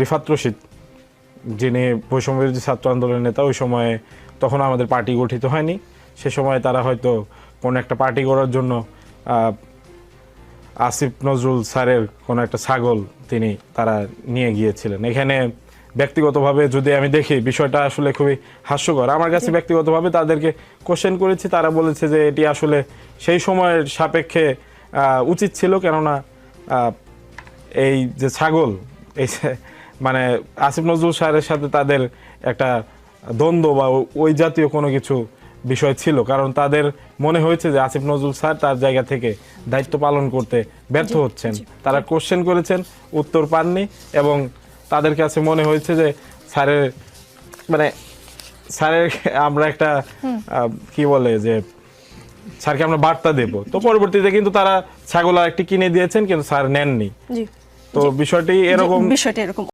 রিফাত রশিদ যিনি বৈষম্যবিরোধী ছাত্র আন্দোলনের নেতা, ওই সময়ে তখন আমাদের পার্টি গঠিত হয়নি। সে সময় তারা হয়তো কোনো একটা পার্টি করার জন্য আসিফ নজরুল স্যারের কোনো একটা ছাগল তারা নিয়ে গিয়েছিলেন। এখানে ব্যক্তিগতভাবে যদি আমি দেখি বিষয়টা আসলে খুবই হাস্যকর। আমার কাছে ব্যক্তিগতভাবে তাদেরকে কোশ্চেন করেছি, তারা বলেছে যে এটি আসলে সেই সময়ের সাপেক্ষে উচিত ছিল, কেননা এই যে ছাগল, এই মানে আসিফ নজরুল স্যারের সাথে তাদের একটা দ্বন্দ্ব বা ওই জাতীয় কোনো কিছু বিষয় ছিল, কারণ তাদের মনে হয়েছে যে আসিফ নজরুল স্যার তার জায়গা থেকে দায়িত্ব পালন করতে ব্যর্থ হচ্ছেন। তারা কোশ্চেন করেছেন, উত্তর পাননি, এবং তাদের কাছে মনে হয়েছে যে স্যারের আমরা একটা কি বলে যে স্যারকে আমরা বার্তা দেব। তো পরবর্তীতে কিন্তু তারা ছাগল আরেকটি কিনে দিয়েছেন, কিন্তু স্যার নেননি। তো বিষয়টি এরকম।